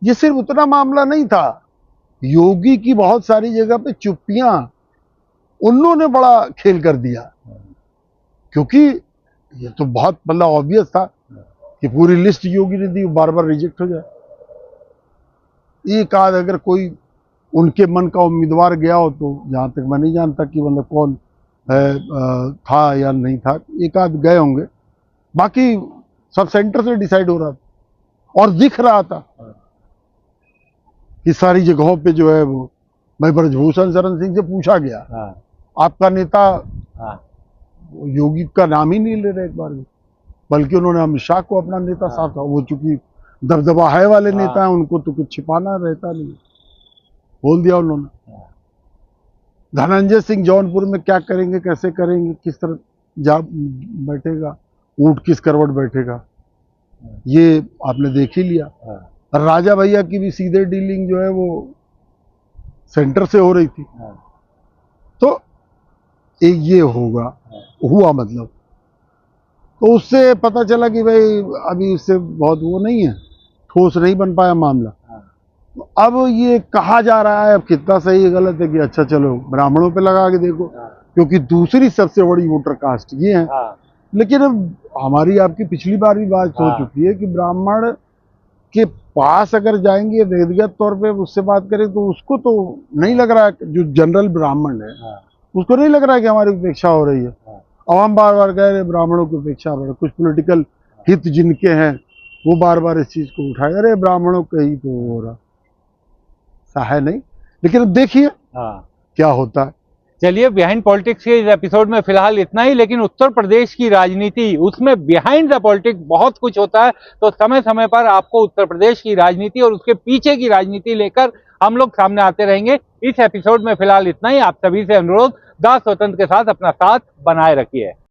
ये सिर्फ उतना मामला नहीं था, योगी की बहुत सारी जगह पे चुप्पियां उन्होंने बड़ा खेल कर दिया, क्योंकि ये तो बहुत मतलब ऑब्वियस था कि पूरी लिस्ट योगी ने दी, बार बार रिजेक्ट हो जाए। एक आध अगर कोई उनके मन का उम्मीदवार गया हो, तो जहां तक मैं नहीं जानता कि मतलब कौन था या नहीं था, एक आध गए होंगे, बाकी सब सेंटर से डिसाइड हो रहा था और दिख रहा था कि सारी जगहों पे जो है वो। मैं ब्रजभूषण शरण सिंह से पूछा गया, आपका नेता, योगी का नाम ही नहीं ले रहे एक बार भी, बल्कि उन्होंने अमित शाह को अपना नेता साफ, वो चूंकि दबदबा है वाले नेता हैं, उनको तो कुछ छिपाना रहता नहीं, बोल दिया उन्होंने। धनंजय सिंह जौनपुर में क्या करेंगे, कैसे करेंगे, किस तरह जा बैठेगा, ऊंट किस करवट बैठेगा, ये आपने देख ही लिया। राजा भैया की भी सीधे डीलिंग जो है वो सेंटर से हो रही थी। तो एक ये हुआ मतलब, तो उससे पता चला कि भाई अभी इससे बहुत वो नहीं है, ठोस नहीं बन पाया मामला। अब ये कहा जा रहा है, अब कितना सही है गलत है, कि अच्छा चलो ब्राह्मणों पे लगा के देखो, क्योंकि दूसरी सबसे बड़ी वोटर कास्ट ये है। लेकिन अब हमारी आपकी पिछली बार भी बात हो चुकी है कि ब्राह्मण के पास अगर जाएंगे व्यक्तिगत तौर पे उससे बात करें तो उसको तो नहीं लग रहा है, जो जनरल ब्राह्मण है उसको नहीं लग रहा है कि हमारी उपेक्षा हो रही है। अब हम बार बार कह रहे हैं ब्राह्मणों की उपेक्षा हो रही है, कुछ पॉलिटिकल हित जिनके हैं वो बार बार इस चीज को उठाए, अरे ब्राह्मणों का ही तो हो रहा सा है नहीं। लेकिन अब देखिए क्या होता है। चलिए, बिहाइंड पॉलिटिक्स के इस एपिसोड में फिलहाल इतना ही, लेकिन उत्तर प्रदेश की राजनीति, उसमें बिहाइंड द पॉलिटिक्स बहुत कुछ होता है। तो समय समय पर आपको उत्तर प्रदेश की राजनीति और उसके पीछे की राजनीति लेकर हम लोग सामने आते रहेंगे। इस एपिसोड में फिलहाल इतना ही। आप सभी से अनुरोध, दास स्वतंत्र के साथ अपना साथ बनाए रखिए।